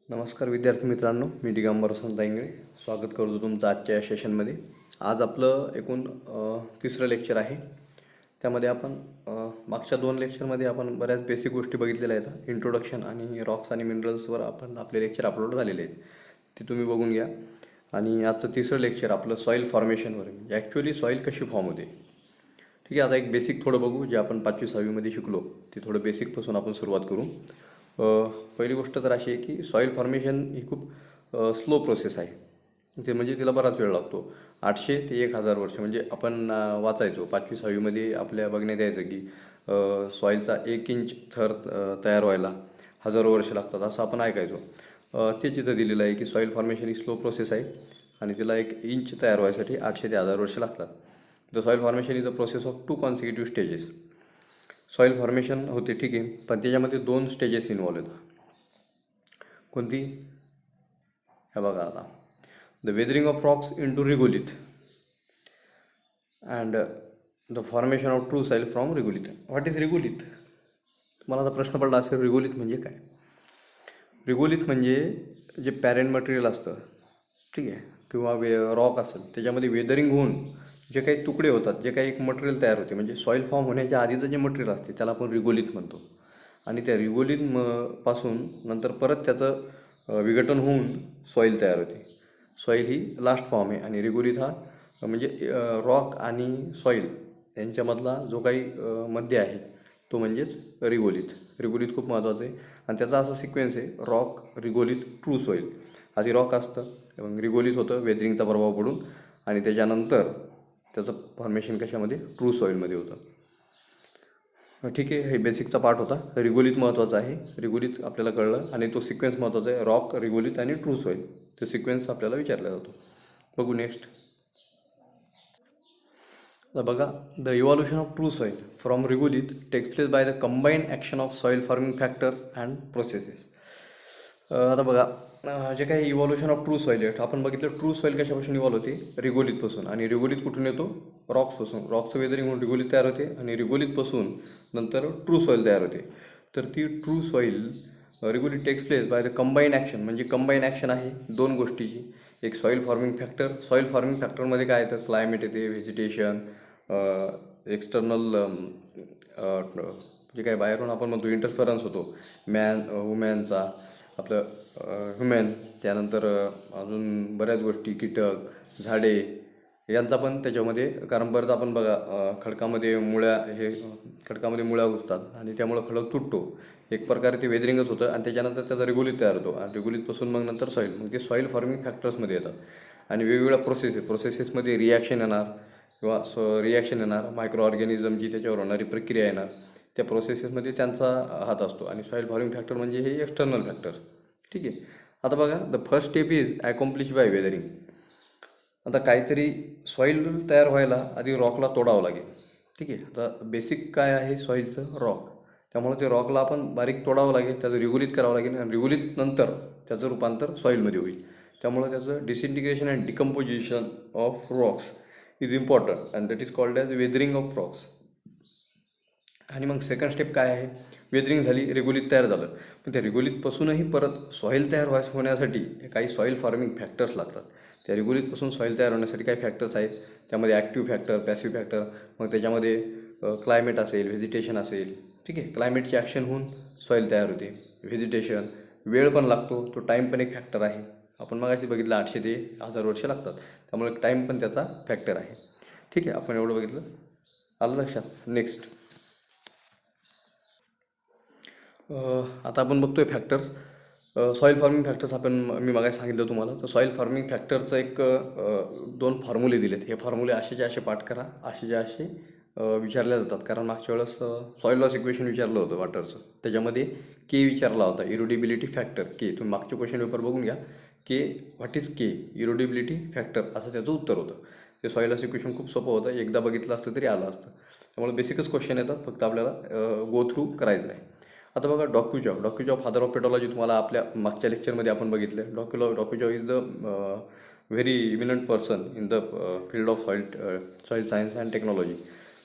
नमस्कार विद्यार्थी मित्रांनो, मी दिगंबर वसंत इंगळे स्वागत करतो तुमचं आजच्या या सेशनमध्ये. आज आपलं एकूण तिसरं लेक्चर आहे. त्यामध्ये आपण मागच्या 2 लेक्चरमध्ये आपण बऱ्याच बेसिक गोष्टी बघितलेल्या आहेत. इंट्रोडक्शन आणि रॉक्स आणि मिनरल्सवर आपण आपले लेक्चर अपलोड झालेले आहेत, ते तुम्ही बघून घ्या. आणि आजचं तिसरं लेक्चर आपलं सॉईल फॉर्मेशनवर आहे. ॲक्च्युअली सॉईल कशी फॉर्म होते. ठीक आहे, आता एक बेसिक थोडं बघू, जे आपण 5वी-6वीमध्ये शिकलो ते थोडं बेसिकपासून आपण सुरुवात करू. पहिली गोष्ट तर अशी आहे की सॉईल फॉर्मेशन ही खूप स्लो प्रोसेस आहे. ते म्हणजे तिला बराच वेळ लागतो. 800 ते 1000 वर्ष म्हणजे आपण वाचायचो 5वी-6वीमध्ये आपल्या बघण्यात यायचं की सॉईलचा 1 इंच थर तयार व्हायला हजारो वर्ष लागतात, असं आपण ऐकायचो. ते तिथं दिलेलं आहे की सॉईल फॉर्मेशन ही स्लो प्रोसेस आहे आणि तिला 1 इंच तयार व्हायसाठी 800 ते 1000 वर्ष लागतात. The soil formation is a process of 2 consecutive stages. Soil formation होते, ठीक आहे, पण त्याच्यामध्ये 2 स्टेजेस इन्व्हॉल्व आहेत. कोणती? हे बघा आता, the weathering of Roxx into regolith and the formation of true soil from regolith. What is regolith? मला आता प्रश्न पडला असेल, रिगोलिथ म्हणजे काय? रिगोलिथ म्हणजे जे पॅरेंट मटेरियल असतं, ठीक आहे, किंवा रॉक असेल, त्याच्यामध्ये वेदरिंग होऊन जे काही तुकडे होतात, जे काही एक मटेरियल तयार होते, म्हणजे सॉईल फॉर्म होण्याच्या आधीचं जे मटेरियल असते त्याला आपण रिगोलिथ म्हणतो. आणि त्या रिगोलिथ पासून नंतर परत त्याचं विघटन होऊन सॉईल तयार होते. सॉईल ही लास्ट फॉर्म आहे आणि रिगोलिथ हा म्हणजे रॉक आणि सॉईल यांच्यामधला जो काही मध्य आहे तो म्हणजेच रिगोलिथ. रिगोलिथ खूप महत्त्वाचं आहे आणि त्याचा असा सिक्वेन्स आहे, रॉक, रिगोलिथ, ट्रू सॉईल. आधी रॉक असतं, मग रिगोलिथ होतं वेदरिंगचा प्रभाव पडून, आणि त्याच्यानंतर त्याचं फॉर्मेशन कशामध्ये? ट्रू सॉईलमध्ये होतं. ठीक आहे, हे बेसिकचा पार्ट होता. रिगोलिथ महत्त्वाचा आहे, रिगोलिथ आपल्याला कळलं, आणि तो सिक्वेन्स महत्त्वाचा आहे, रॉक, रिगोलिथ आणि ट्रू सॉईल. तो सिक्वेन्स आपल्याला विचारला जातो. बघू नेक्स्ट. तर बघा, the evolution of true soil from regolith takes place by the combined action of soil forming factors and processes. आता बघा, जे काही इव्हॉल्युशन ऑफ ट्रू सॉईल आहे, आपण बघितलं ट्रू सॉईल कशापासून इव्हॉल्व होते? रिगोलिथपासून. आणि रिगोलिथ कुठून येतो? रॉक्सपासून. रॉक्सचं वेदरिंग होऊन रिगोलिथ तयार होते आणि रिगोलिथपासून नंतर ट्रू सॉईल तयार होते. तर ती true soil regolith takes place by the combine action. म्हणजे कंबाईन ॲक्शन आहे 2 गोष्टीची. एक soil forming factor. Soil forming फॅक्टरमध्ये काय येतं? क्लायमेट येते, व्हेजिटेशन, एक्सटर्नल जे काही बाहेरून आपण म्हणतो इंटरफरन्स होतो, वुमॅनचा, आपलं ह्युमॅन, त्यानंतर अजून बऱ्याच गोष्टी, कीटक, झाडे यांचा पण त्याच्यामध्ये, कारण बरंच आपण बघा खडकामध्ये मुळ्या घुसतात आणि त्यामुळं खडक तुटतो. एक प्रकारे ते वेदरिंगच होतं आणि त्याच्यानंतर त्याचा रिगोलिथ तयार होतो आणि रिगोलिथपासून मग नंतर सॉईल. मग ते सॉईल फॉर्मिंग फॅक्टर्समध्ये येतात आणि वेगवेगळ्या प्रोसेसेसमध्ये रिॲक्शन येणार, मायक्रो ऑर्गॅनिझमची त्याच्यावर होणारी प्रक्रिया येणार. त्या प्रोसेसेसमध्ये त्यांचा हात असतो. आणि सॉईल फॉर्मिंग फॅक्टर म्हणजे हे एक्सटर्नल फॅक्टर. ठीक आहे. आता बघा, the first step is accomplish by weathering. आता काहीतरी सॉईल तयार व्हायला आधी रॉकला तोडावं लागेल. ठीक आहे. आता बेसिक काय आहे सॉईलचं? रॉक. त्यामुळे ते रॉकला आपण बारीक तोडावं लागेल, त्याचं रिगोलिथ करावं लागेल आणि रिगोलिथ नंतर त्याचं रूपांतर सॉईलमध्ये होईल. त्यामुळे त्याचं disintegration and decomposition of rocks is important and that is called as weathering of rocks. आणि मग सेकंड स्टेप काय आहे? वेदरिंग झाली, रेगोलिथ तयार झालं, पण त्या रेगोलिथपासूनही परत सॉईल तयार होण्यासाठी काही सॉईल फॉर्मिंग फॅक्टर्स लागतात. त्या रेगोलिथपासून सॉईल तयार होण्यासाठी काही फॅक्टर्स आहेत. त्यामध्ये ॲक्टिव्ह फॅक्टर, पॅसिव्ह फॅक्टर. मग त्याच्यामध्ये क्लायमेट असेल, व्हेजिटेशन असेल. ठीक आहे. क्लायमेटची ॲक्शन होऊन सॉईल तयार होते. व्हेजिटेशन, वेळ पण लागतो, तो टाईम पण एक फॅक्टर आहे. आपण मगाशी बघितलं 800 ते 1000 वर्ष लागतात, त्यामुळे टाईम पण त्याचा फॅक्टर आहे. ठीक आहे, आपण एवढं बघितलं, आलं लक्षात? नेक्स्ट. आता आपण बघतोय फॅक्टर्स, सॉईल फॉर्मिंग फॅक्टर्स. मी मागे सांगितलं तुम्हाला, तर सॉईल फॉर्मिंग फॅक्टरचं एक 2 फॉर्म्युले दिलेत. हे फॉर्म्युले असेचे असे पाठ करा, असे विचारले जातात. कारण मागच्या वेळेस सॉईल लॉस इक्वेशन विचारलं होतं वॉटरचं, त्याच्यामध्ये के विचारला होता, इरोडेबिलिटी फॅक्टर के. तुम्ही मागचे क्वेश्चन पेपर बघून घ्या. के, व्हॉट इज के? इरोडेबिलिटी फॅक्टर, असं त्याचं उत्तर होतं. ते सॉईल लॉस इक्वेशन खूप सोपं होतं, एकदा बघितलं असतं तरी आलं असतं. त्यामुळे बेसिकच क्वेश्चन येतात, फक्त आपल्याला गो थ्रू करायचं आहे. आता बघा, डॉक्युजॉव फादर ऑफ पेटॉलॉजी तुम्हाला आपल्या मागच्या लेक्चरमध्ये आपण बघितलं. Dokuchaev is the very eminent person in the field of soil science and technology.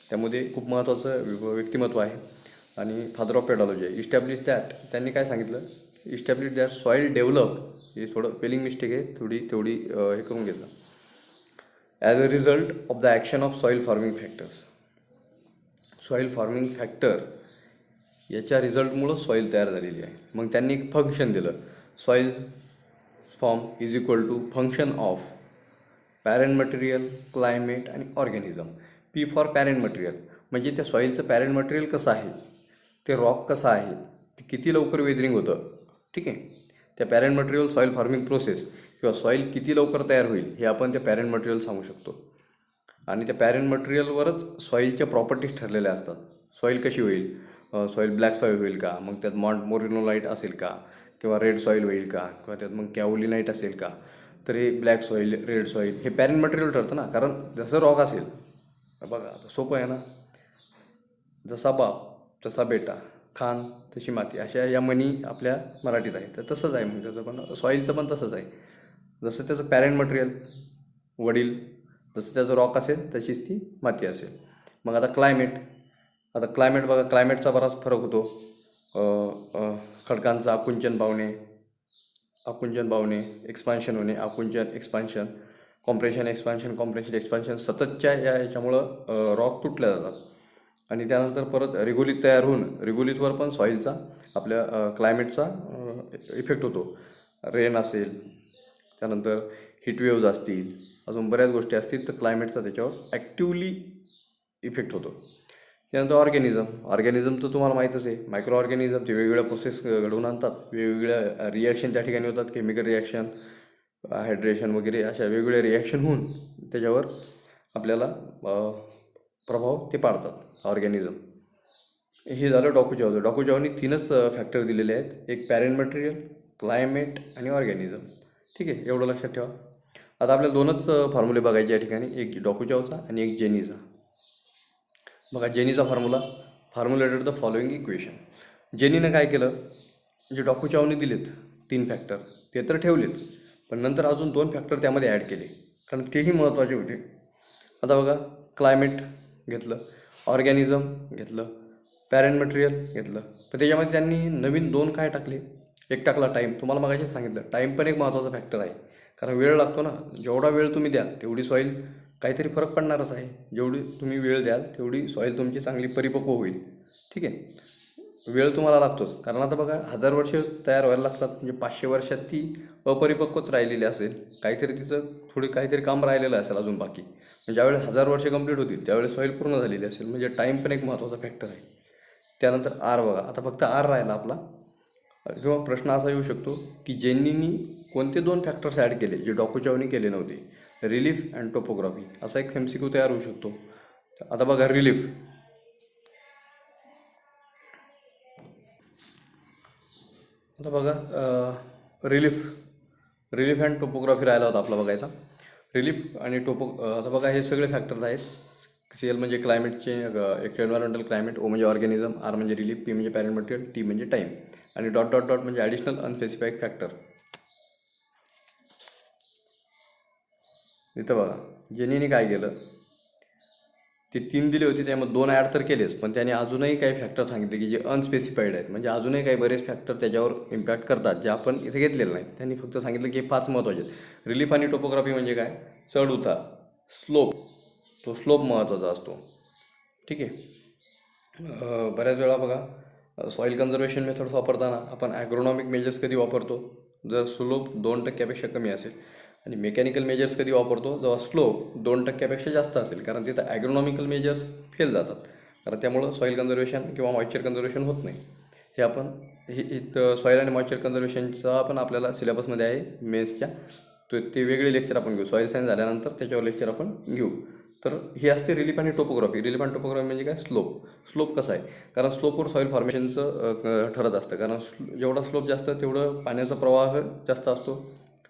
त्यामध्ये खूप महत्त्वाचं व्यक्तिमत्व आहे आणि फादर ऑफ पेटॉलॉजी आहे. इस्टॅब्लिश दॅट, त्यांनी काय सांगितलं इस्टॅब्लिश दॅट सॉईल डेव्हलप, हे थोडं स्पेलिंग मिस्टेक आहे, तेवढी हे करून घेतलं. As a result of the action of soil forming factors. Soil forming factor याच्या रिझल्टमुळं सॉईल तयार झालेली आहे. मग त्यांनी एक फंक्शन दिलं, soil form is equal to function of parent material, climate आणि organism. P for parent material, म्हणजे त्या सॉईलचं पॅरेंट मटेरियल कसं आहे, ते रॉक कसं आहे, ते किती लवकर वेदरिंग होतं, ठीक आहे. त्या parent material soil forming process किंवा सॉईल किती लवकर तयार होईल हे आपण त्या पॅरेंट मटेरियल सांगू शकतो. आणि त्या पॅरेंट मटेरियलवरच सॉईलच्या प्रॉपर्टीज ठरलेल्या असतात. सॉईल कशी होईल, सॉईल ब्लॅक सॉईल होईल का, मग त्यात मोरिनोलाइट असेल का, किंवा रेड सॉईल होईल का, किंवा त्यात मग कॅओलिनाइट असेल का. तर हे ब्लॅक सॉईल, रेड सॉईल हे पॅरेंट मटेरियल ठरतं ना. कारण जसं रॉक असेल, बघा आता सोपं आहे ना, जसा बाप तसा बेटा, खान तशी माती, अशा या म्हणी आपल्या मराठीत आहे. तर तसंच आहे, मग त्याचं पण सॉईलचं पण तसंच आहे. जसं त्याचं पॅरेंट मटेरियल वडील, जसं त्याचं रॉक असेल तशीच ती माती असेल. मग आता क्लायमेट बघा, क्लायमेटचा बराच फरक होतो. खडकांचं आकुंचन पावणे, एक्सपान्शन होणे, आकुंचन एक्सपान्शन, कॉम्प्रेशन एक्सपान्शन सततच्या याच्यामुळं रॉक तुटल्या जातात. आणि त्यानंतर परत रिगोलित तयार होऊन रिगोलितवर पण सॉईलचा, आपल्या क्लायमेटचा इफेक्ट होतो. रेन असेल, त्यानंतर हीटवेव्ज असतील, अजून बऱ्याच गोष्टी असतील, तर क्लायमेटचा त्याच्यावर ॲक्टिवली इफेक्ट होतो. त्यानंतर ऑर्गॅनिझम तर तुम्हाला माहीतच आहे. मायक्रो ऑर्गॅनिझम ते वेगवेगळ्या प्रोसेस घडवून आणतात, वेगवेगळ्या रिॲक्शन त्या ठिकाणी होतात, केमिकल रिॲक्शन, हायड्रेशन वगैरे अशा वेगवेगळ्या रिॲक्शन होऊन त्याच्यावर आपल्याला प्रभाव ते पाडतात ऑर्गॅनिझम. हे झालं डॉकुचावचं. डॉकुचावनी 3च फॅक्टर दिलेले आहेत, एक पॅरेंट मटेरियल, क्लायमेट आणि ऑर्गॅनिझम. ठीक आहे, एवढं लक्षात ठेवा. आता आपल्याला 2च फॉर्म्युले बघायचे या ठिकाणी, एक डॉकुचावचा आणि एक जेनीचा. बघा जेनीचा फॉर्म्युलेटेड द फॉलोइंग इक्वेशन. जेनीनं काय केलं, जे डॉकुचावने दिलेत 3 फॅक्टर ते तर ठेवलेच, पण नंतर अजून 2 फॅक्टर त्यामध्ये ॲड केले, कारण तेही महत्त्वाचे होते. आता बघा, क्लायमेट घेतलं, ऑर्गॅनिझम घेतलं, पॅरेंट मटेरियल घेतलं, तर त्याच्यामध्ये त्यांनी नवीन 2 काय टाकले. एक टाकला टाईम. तुम्हाला मगाशीच सांगितलं, टाईम पण एक महत्त्वाचा फॅक्टर आहे, कारण वेळ लागतो ना. जेवढा वेळ तुम्ही द्याल तेवढी सॉईल काहीतरी फरक पडणारच आहे. जेवढी तुम्ही वेळ द्याल तेवढी सॉईल तुमची चांगली परिपक्व होईल. ठीक आहे, वेळ तुम्हाला लागतोच, कारण आता बघा 1000 वर्ष तयार व्हायला लागतात, म्हणजे 500 वर्षात ती अपरिपक्वच राहिलेली असेल, काहीतरी तिचं काहीतरी काम राहिलेलं असेल अजून बाकी. म्हणजे ज्यावेळेस 1000 वर्ष कंप्लीट होतील त्यावेळेस सॉईल पूर्ण झालेली असेल. म्हणजे टाईम पण एक महत्त्वाचा फॅक्टर आहे. त्यानंतर आर बघा, आता फक्त आर राहिला आपला. किंवा प्रश्न असा येऊ शकतो की जेनीनी कोणते 2 फॅक्टर्स ॲड केले जे डॉकुचावनी केले नव्हते, रिलीफ अँड टोपोग्राफी, असा एक MCQ तयार होऊ शकतो. आता बघा रिलीफ, आता बघा रिलीफ अँड टोपोग्राफी राहिला होता आपला बघायचा. रिलीफ आणि आता बघा हे सगळे फॅक्टर्स आहेत. CL म्हणजे क्लायमेटचे, एक एन्व्हायरमेंटल क्लायमेट, O म्हणजे ऑर्गॅनिझम, R म्हणजे रिलीफ, P म्हणजे पॅरेंट मटेरियल, T म्हणजे टाईम, आणि डॉट डॉट डॉट म्हणजे ॲडिशनल अनस्पेसिफाईड फॅक्टर. इथं बघा जेनीने काय केलं, ते 3 दिले होते, त्यामध्ये 2 ॲड तर केलेच, पण त्याने अजूनही काही फॅक्टर सांगितले की जे अनस्पेसिफाईड आहेत. म्हणजे अजूनही काही बरेच फॅक्टर त्याच्यावर इम्पॅक्ट करतात जे आपण इथे घेतलेले नाहीत. त्यांनी फक्त सांगितलं की हे 5 महत्त्वाचे आहेत. रिलीफ आणि टोपोग्राफी म्हणजे काय, चढ उतार, स्लोप, तो स्लोप महत्त्वाचा असतो. ठीक आहे. बऱ्याच वेळा बघा सॉईल कन्झर्वेशन मेथड्स वापरताना आपण ॲग्रोनॉमिक मेजर्स कधी वापरतो, जर स्लोप 2% कमी असेल, आणि मेकॅनिकल मेजर्स कधी वापरतो जेव्हा स्लोप 2% जास्त असेल, कारण तिथं ॲग्रोनॉमिकल मेजर्स फेल जातात, कारण त्यामुळं सॉईल कन्झर्वेशन किंवा मॉइश्चर कन्झर्वेशन होत नाही. हे आपण सॉईल आणि मॉइश्चर कन्झर्वेशनचा पण आपल्याला सिलेबसमध्ये आहे मेन्सच्या, ते वेगळे लेक्चर आपण घेऊ. सॉईल सायन्स झाल्यानंतर त्याच्यावर लेक्चर आपण घेऊ. तर ही असते रिलीफ आणि टोपोग्राफी. रिलीफ आणि टोपोग्राफी म्हणजे काय, स्लोप कसा आहे, कारण स्लोपवर सॉईल फॉर्मेशनचं ठरत असतं, कारण जेवढा स्लोप जास्त तेवढं पाण्याचा प्रवाह जास्त असतो.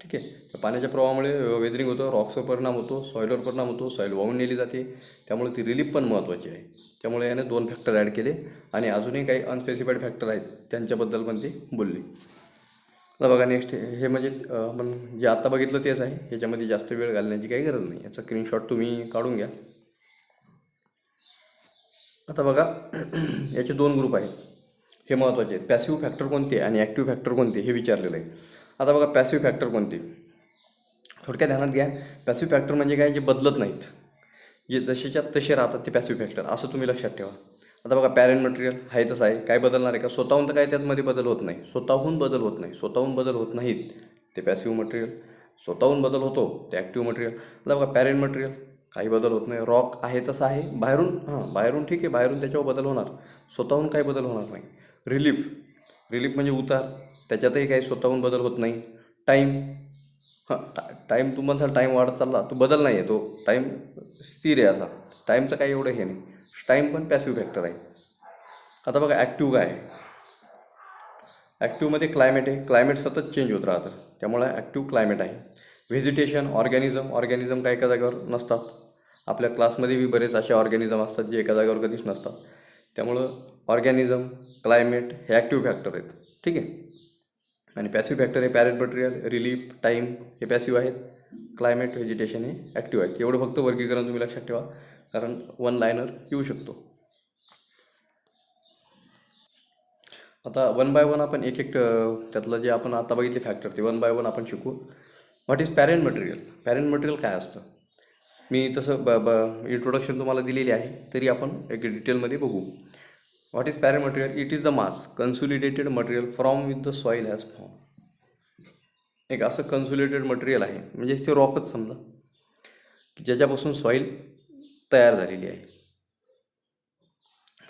ठीक आहे, तर पाण्याच्या प्रवाहामुळे वेदरिंग होतं, रॉक्सवर परिणाम होतो, सॉईलवर परिणाम होतो, सॉईल वाहून नेली जाते, त्यामुळे ती रिलीफ पण महत्त्वाची आहे. त्यामुळे याने 2 फॅक्टर ॲड केले, आणि अजूनही काही अनस्पेसिफाईड फॅक्टर आहेत त्यांच्याबद्दल पण ते बोलले. आता बघा नेक्स्ट, हे म्हणजे आपण जे आत्ता बघितलं तेच आहे, ह्याच्यामध्ये जास्त वेळ घालण्याची काही गरज नाही. याचा स्क्रीनशॉट तुम्ही काढून घ्या. आता बघा याचे 2 ग्रुप आहेत. हे महत्त्वाचे आहेत. पॅसिव्ह फॅक्टर कोणते आणि ॲक्टिव्ह फॅक्टर कोणते हे विचारलेलं आहे. आता बघा पॅसिव्ह फॅक्टर कोणते, थोडक्यात ध्यानात घ्या. पॅसिव्ह फॅक्टर म्हणजे काय, जे बदलत नाहीत, जे जसेच्या तसे राहतात ते पॅसिव्ह फॅक्टर, असं तुम्ही लक्षात ठेवा. आता बघा पॅरेंट मटेरियल आहे तसं आहे, काय बदलणार आहे का, स्वतःहून तर काय त्यामध्ये बदल होत नाही, स्वतःहून बदल होत नाही, स्वतःहून बदल होत नाहीत ते पॅसिव्ह मटेरियल. स्वतःहून बदल होतो ते ॲक्टिव्ह मटेरियल. आता बघा पॅरेंट मटेरियल काही बदल होत नाही, रॉक आहे तसं आहे, बाहेरून ठीक आहे, बाहेरून त्याच्यावर बदल होणार, स्वतःहून काही बदल होणार नाही. रिलीफ म्हणजे उतार, त्याच्यातही काही स्वतःहून बदल होत नाही. टाईम, टाईम तुम्हाला टाईम वाढत चालला, तो बदल नाही आहे, तो टाईम स्थिर आहे असा, टाईमचं काही एवढं हे नाही. टाईम पण पॅसिव्ह फॅक्टर आहे. आता बघा ॲक्टिव्ह काय आहे, ॲक्टिव्हमध्ये क्लायमेट आहे, क्लायमेट सतत चेंज होत राहतं, त्यामुळे ॲक्टिव्ह क्लायमेट आहे. व्हेजिटेशन, ऑर्गॅनिझम काय एका जागेवर नसतात. आपल्या क्लासमध्ये बी बरेच असे ऑर्गॅनिझम असतात जे एका जागेवर कधीच नसतात. त्यामुळं ऑर्गॅनिझम, क्लायमेट हे ॲक्टिव्ह फॅक्टर आहेत. ठीक आहे. आणि पॅसिव्ह फॅक्टर हे पॅरेंट मटेरियल, रिलीफ, टाईम हे पॅसिव्ह आहेत, क्लायमेट, व्हेजिटेशन हे ॲक्टिव्ह आहेत. एवढं फक्त वर्गीकरण तुम्ही लक्षात ठेवा, कारण वन लायनर येऊ शकतो. आता वन बाय वन आपण एक त्यातलं जे आपण आता बघितले फॅक्टर ते वन बाय वन आपण शिकू. What is parent material, parent material काय असतं, मी तसं इंट्रोडक्शन तुम्हाला दिलेली आहे, तरी आपण एक डिटेलमध्ये बघू. What is parent material, it is the mass consolidated material from with the soil has form. एक असं कन्सोलिडेटेड मटेरियल आहे, म्हणजे ते रॉकच समजा, की ज्याच्यापासून सॉईल तयार झालेली आहे.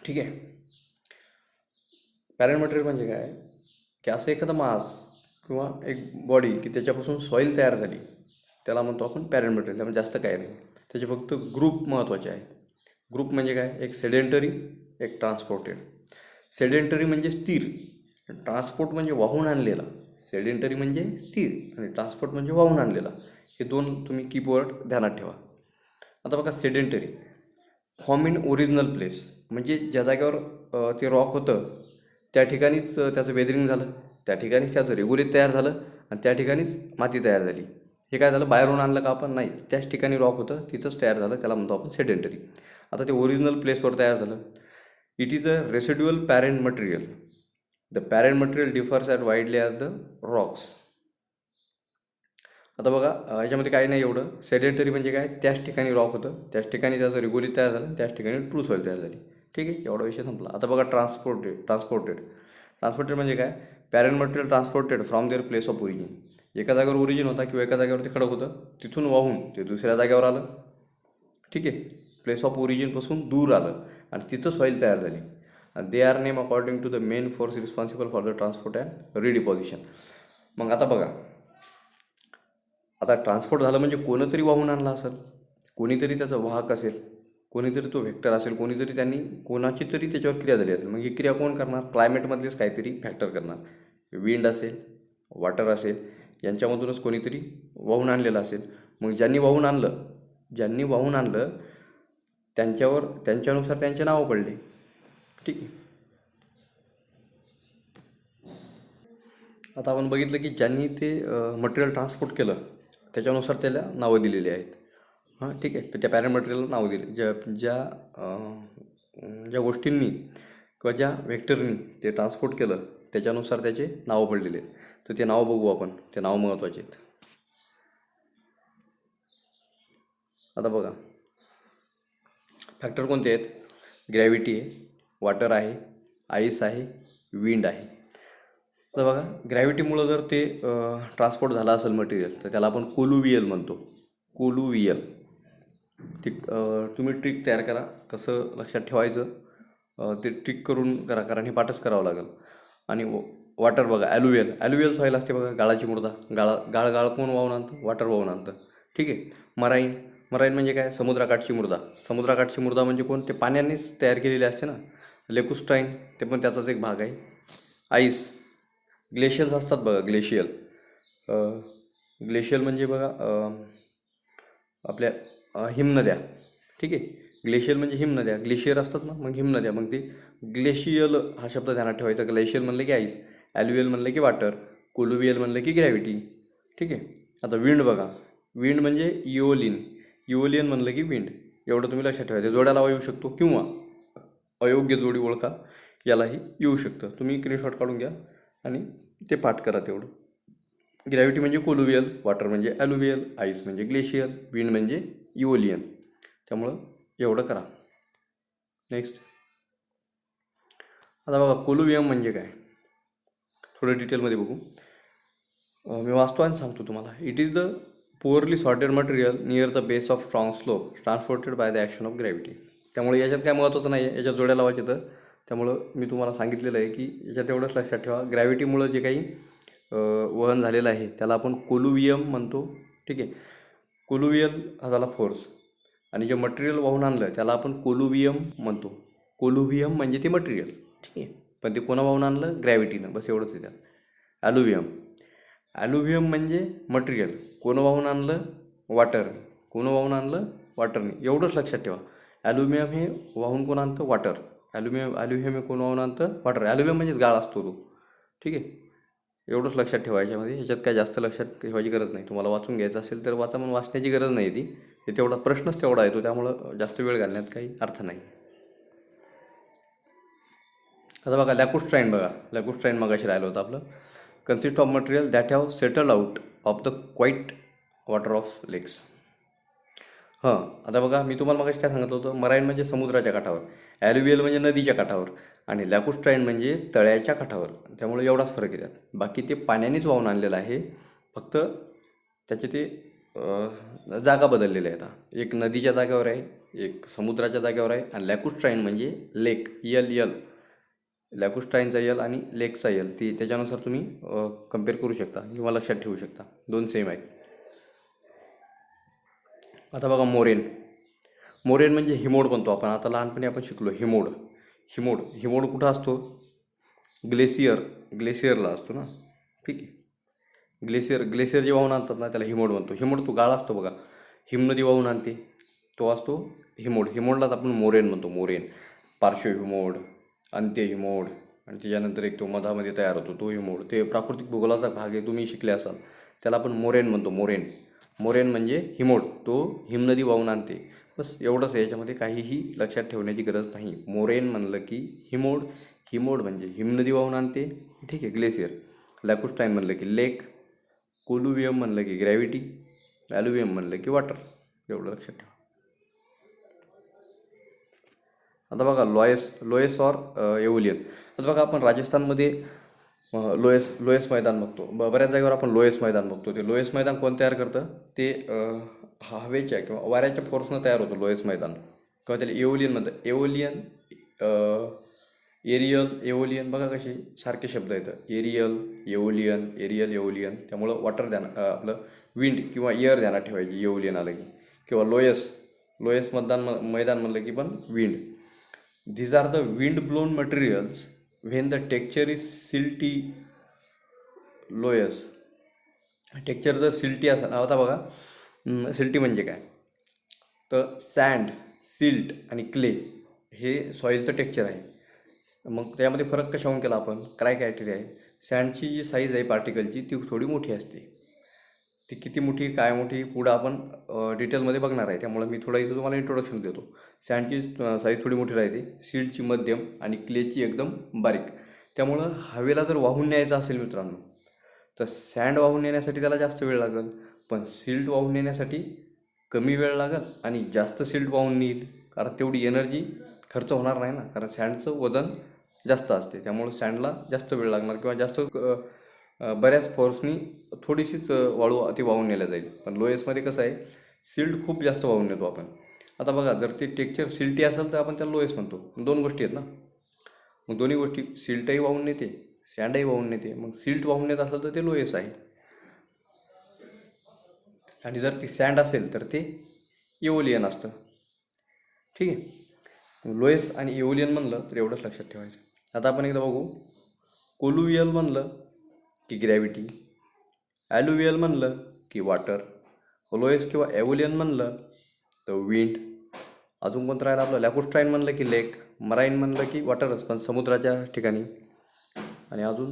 ठीक आहे. पॅरेंट मटेरियल म्हणजे काय, की असं एखादं मास किंवा एक बॉडी की त्याच्यापासून सॉईल तयार झाली, त्याला म्हणतो आपण पॅरेंट मटेरियल. त्यामुळे जास्त काय नाही, त्याचे फक्त ग्रुप महत्त्वाचे आहे. ग्रुप म्हणजे काय, एक सेडेंटरी, एक ट्रान्सपोर्टेड. सेडेंटरी म्हणजे स्थिर, ट्रान्सपोर्ट म्हणजे वाहून आणलेला. सेडेंटरी म्हणजे स्थिर आणि ट्रान्सपोर्ट म्हणजे वाहून आणलेला. हे दोन तुम्ही कीवर्ड ध्यानात ठेवा. आता बघा sedentary, form in original place, म्हणजे ज्या जागेवर ते रॉक होतं त्या ठिकाणीच त्याचं वेदरिंग झालं, त्या ठिकाणीच त्याचं रेगुलेट तयार झालं आणि त्या ठिकाणीच माती तयार झाली. हे काय झालं, बाहेरून आणलं का आपण, नाही, त्याच ठिकाणी रॉक होतं तिथंच तयार झालं, त्याला म्हणतो आपण सेडेंटरी. आता ते ओरिजिनल प्लेसवर तयार झालं. It is a residual parent material. The parent material differs at widely as the Roxx. आता बघा याच्यामध्ये काही नाही एवढं. सेडेंटरी म्हणजे काय, त्याच ठिकाणी रॉक होतं, त्याच ठिकाणी त्याचं रेगुलेट तयार झालं, त्याच ठिकाणी ट्रू सॉईल तयार झाली. ठीक आहे, एवढा विषय संपला. आता बघा ट्रान्सपोर्टेड म्हणजे काय, parent material transported from their place of origin. एका जागेवर ओरिजिन होता किंवा एका जागेवर ते खडक होतं, तिथून वाहून ते दुसऱ्या जागेवर आलं. ठीक आहे, प्लेस ऑफ ओरिजिनपासून दूर आलं आणि तिथं सॉईल तयार झाली. They are name according to the main force responsible for the transport and redeposition. मग आता बघा, आता ट्रान्सपोर्ट झालं म्हणजे कोणीतरी वाहून आणला असेल, कोणीतरी त्याचं वाहक असेल, कोणीतरी तो व्हेक्टर असेल, कोणीतरी कोणाची तरी त्याच्यावर क्रिया झाली असेल. मग ही क्रिया कोण करणार, क्लायमेटमधलेच काहीतरी फॅक्टर करणार. विंड असेल, वॉटर असेल, यांच्यामधूनच कोणीतरी वाहून आणलेलं असेल. मग ज्यांनी वाहून आणलं त्यांच्यानुसार त्यांचे नावं पडले. ठीक आहे. आता आपण बघितलं की ज्यांनी ते मटेरियल ट्रान्सपोर्ट केलं त्याच्यानुसार त्याला नावं दिलेली आहेत. ठीक आहे. त्या पॅरेंट मटेरियलला नावं दिले, ज्या गोष्टींनी किंवा ज्या व्हेक्टरनी ते ट्रान्सपोर्ट केलं त्याच्यानुसार त्याचे नावं पडलेले आहेत. तर ते नावं बघू आपण, ते नावं महत्त्वाचे आहेत. आता बघा फॅक्टर कोणते आहेत, ग्रॅव्हिटी आहे, वॉटर आहे, आईस आहे, विंड आहे. तर बघा ग्रॅव्हिटीमुळं जर ते ट्रान्सपोर्ट झाला असेल मटेरियल तर त्याला आपण कोलुवियल म्हणतो. कोलुवियल. ते तुम्ही ट्रिक तयार करा, कसं लक्षात ठेवायचं ते ट्रिक करून करा, कारण हे पाठच करावं लागेल. आणि वॉटर बघा, ॲल्युवियल सॉईल असते बघा, गाळाची मृदा. गाळ कोण वाहून आणतं, वॉटर वाहून आणतं. ठीक आहे. मराईन म्हणजे काय, समुद्राकाठची मृदा म्हणजे कोण, ते पाण्यानेच तयार केलेली असते ना. लेकुस्ट्राईन ते पण त्याचाच एक भाग आहे. आईस, ग्लेशियल्स असतात बघा, ग्लेशियल म्हणजे बघा आपल्या हिमनद्या. ठीक आहे. ग्लेशियल म्हणजे हिमनद्या, ग्लेशियर असतात ना, मग हिमनद्या. मग ते ग्लेशियल हा शब्द ध्यानात ठेवायचा. ग्लेशियल म्हणलं की आईस, ॲल्युवियल म्हणलं की वॉटर, कोलुवियल म्हणलं की ग्रॅव्हिटी. ठीक आहे. आता विंड बघा, विंड म्हणजे इओलियन म्हणलं की विंड. एवढं तुम्ही लक्षात ठेवायचं. जोड्या लावा येऊ शकतो किंवा अयोग्य जोडी ओळखा यालाही येऊ शकतं. तुम्ही स्क्रीनशॉट काढून घ्या आणि ते पाठ करा तेवढं. ग्रॅव्हिटी म्हणजे कोलुवियल, वॉटर म्हणजे ॲल्युवियल, आईस म्हणजे ग्लेशियल, विंड म्हणजे इओलियन. त्यामुळं एवढं करा. नेक्स्ट आता बघा कोलुवियम म्हणजे काय, थोडं डिटेलमध्ये बघू. मी वाचतो आणि सांगतो तुम्हाला. It is the poorly sorted material near the base of strong slope transported by the action of gravity. त्यामुळे याच्यात काय महत्त्वाचं नाही आहे, याच्यात जोड्या लावायचे तर. त्यामुळं मी तुम्हाला सांगितलेलं आहे की याच्यात एवढंच लक्षात ठेवा, ग्रॅव्हिटीमुळं जे काही वहन झालेलं आहे त्याला आपण कोलुवियम म्हणतो. ठीक आहे, कोलुवियल हा झाला फोर्स, आणि जे मटेरियल वाहून आणलं त्याला आपण कोलुवियम म्हणतो. कोलुवियम म्हणजे ते मटेरियल. ठीक आहे, पण ते कोणा वाहून आणलं, ग्रॅव्हिटीनं, बस एवढंच आहे त्यात. ॲल्युवियम, ॲल्युव्हियम म्हणजे मटेरियल, कोणं वाहून आणलं, वॉटरने. कोणं वाहून आणलं, वॉटरने. एवढंच लक्षात ठेवा. ॲल्युमिनियम हे वाहून कोण आणतं, वॉटर. ॲल्युमिनियम हे कोण वाहून आणतं, वॉटर. ॲल्युमिनियम म्हणजेच गाळ असतो तो. ठीक आहे, एवढंच लक्षात ठेवा याच्यामध्ये. ह्याच्यात काय जास्त लक्षात ठेवायची गरज नाही. तुम्हाला वाचून घ्यायचं असेल तर वाचा, पण वाचण्याची गरज नाही ती. ते तेवढा प्रश्नच तेवढा येतो, त्यामुळं जास्त वेळ घालण्यात काही अर्थ नाही. आता बघा लॅकुस्ट्राईन, बघा लॅकुस्ट्राईन मगाशी राहिलं होतं आपलं. Consist of material that have settle out of the quiet water of lakes. हां, आता बघा मी तुम्हाला मगाशी काय सांगितलं होतं, मराईन म्हणजे समुद्राच्या काठावर, ॲल्युवियल म्हणजे नदीच्या काठावर, आणि लॅकुस्ट्राईन म्हणजे तळ्याच्या काठावर. त्यामुळे एवढाच फरक आहे त्यात. बाकी ते पाण्यानेच वाहून आणलेलं आहे, फक्त त्याचे ते जागा बदललेल्या आहेत. एक नदीच्या जागेवर आहे, एक समुद्राच्या जागेवर आहे. आणि लॅकुस्ट्राईन म्हणजे लेक, यल यल, लॅकुस्ट्राईनचा यल आणि लेकचा यल, ती त्याच्यानुसार तुम्ही कम्पेअर करू शकता किंवा लक्षात ठेवू शकता, दोन सेम आहेत. आता बघा मोरेन, मोरेन म्हणजे हिमोड म्हणतो आपण. आता लहानपणी आपण शिकलो हिमोड. हिमोड, हिमोड कुठं असतो, ग्लेशियरला असतो ना. ठीक आहे, ग्लेशियर जे वाहून आणतात ना त्याला हिमोड म्हणतो. हिमोड तो गाळ असतो बघा, हिमनदी वाहून आणते, तो असतो हिमोड. हिमोडलाच आपण मोरेन म्हणतो. मोरेन, पार्श्व हिमोड, अंत्य हिमोड, आणि त्याच्यानंतर एक तो मधामध्ये तयार होतो तो हिमोड. ते प्राकृतिक भूगोलाचा भाग आहे, तुम्ही शिकले असाल. त्याला आपण मोरेन म्हणतो. मोरेन, मोरेन म्हणजे हिमोड, तो हिमनदी वाहून आणते. बस एवढंच आहे, याच्यामध्ये काहीही लक्षात ठेवण्याची गरज नाही. मोरेन म्हणलं की हिमोड, हिमोड म्हणजे हिमनदी वाहून आणते. ठीक आहे, ग्लेशियर. लॅकुस्टाईन म्हणलं की लेक, कोलुवियम म्हणलं की ग्रॅव्हिटी, ॲल्युवियम म्हणलं की वॉटर. एवढं लक्षात ठेवा. आता बघा लोएस ऑर एओलियन. आता बघा आपण राजस्थानमध्ये लोएस मैदान बघतो. बऱ्याच जागेवर आपण लोएस मैदान बघतो. ते लोएस मैदान कोण तयार करतं, ते हवेच्या किंवा वाऱ्याच्या फोर्सनं तयार होतं लोएस मैदान, किंवा त्याला एओलियन म्हणतं. एओलियन बघा कसे सारखे शब्द येतं, एरियल एओलियन. त्यामुळं वॉटर आपलं विंड किंवा एअर ध्यानात ठेवायची एओलियन आलं की. किंवा लोएस मैदान म्हणलं की पण wind. These are the wind blown materials when the texture is silty loess. Texture जर सिल्टी असेल, आता बघा सिल्टी म्हणजे काय, तर सँड, सिल्ट आणि क्ले हे सॉईलचं टेक्चर आहे. मग त्यामध्ये फरक कशाहून केला आपण, काय क्रायटेरिया आहे. सँडची जी साईज आहे पार्टिकलची ती थोडी मोठी असते. ती किती मोठी, काय मोठी, पुढं आपण डिटेलमध्ये बघणार आहे. त्यामुळे मी थोडा इथं तुम्हाला इंट्रोडक्शन देतो. सँडची साईज थोडी मोठी राहते, सीडची मध्यम, आणि क्लेची एकदम बारीक. त्यामुळं हवेला जर वाहून न्यायचं असेल मित्रांनो, तर सँड वाहून नेण्यासाठी त्याला जास्त वेळ लागेल, पण सिल्ट वाहून नेण्यासाठी कमी वेळ लागेल आणि जास्त सिल्ट वाहून नेईल. कारण तेवढी एनर्जी खर्च होणार नाही ना, कारण सँडचं वजन जास्त असते. त्यामुळं सँडला जास्त वेळ लागणार, किंवा जास्त बऱ्याच फोर्सनी थोडीशीच वाळू ती वाहून नेल्या जाईल. पण लोएसमध्ये कसं आहे, सिल्ट खूप जास्त वाहून नेतो आपण. आता बघा जर ते टेक्चर सिल्टी असेल तर आपण त्याला लोएस म्हणतो. दोन गोष्टी आहेत ना, मग दोन्ही गोष्टी, सिल्टही वाहून नेते, सँडही वाहून नेते. मग सिल्ट वाहून नेत असेल तर ते लोएस आहे, आणि जर ती सँड असेल तर ते एओलियन असतं. ठीक आहे, लोएस आणि एओलियन म्हणलं तर एवढंच लक्षात ठेवायचं. आता आपण एकदा बघू. कोलुवियल म्हणलं की ग्रॅव्हिटी, ॲल्युवियल म्हणलं की वॉटर, लोएस किंवा एओलियन म्हणलं तर विंड. अजून कोणतं राहिलं आपलं, लॅकुस्ट्राईन म्हणलं की लेक, मराईन म्हणलं की वॉटरच पण समुद्राच्या ठिकाणी. आणि अजून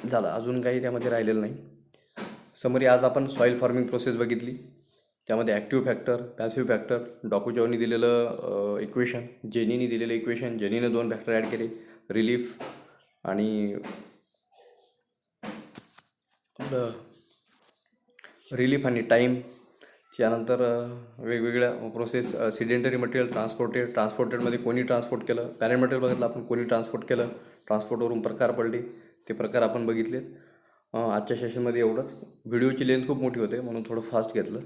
झालं, अजून काही त्यामध्ये राहिलेलं नाही. समरी आज आपण सॉईल फॉर्मिंग प्रोसेस बघितली. त्यामध्ये ॲक्टिव्ह फॅक्टर, पॅसिव्ह फॅक्टर, डॉकुचॉवनी दिलेलं इक्वेशन, जेनीने दिलेलं इक्वेशन, जेनीने 2 फॅक्टर ॲड केले, रिलीफ आणि रिलीफ आणि टाईम. त्यानंतर वेगवेगळ्या प्रोसेस, सिडेंटरी मटेरियल, ट्रान्सपोर्टेडमध्ये कोणी ट्रान्सपोर्ट केलं, पॅरेंट मटेरियल बघितलं आपण, कोणी ट्रान्सपोर्ट केलं, ट्रान्सपोर्टवरून प्रकार पडले, ते प्रकार आपण बघितलेत. आजच्या सेशनमध्ये एवढंच. व्हिडिओची लेंथ खूप मोठी होते म्हणून थोडं फास्ट घेतलं.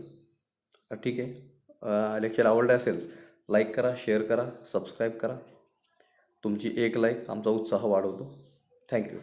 ठीक आहे. लेक्चर आवडलं असेल लाईक करा, शेअर करा, सबस्क्राईब करा. तुमची एक लाईक आमचा उत्साह वाढवतो. थँक्यू.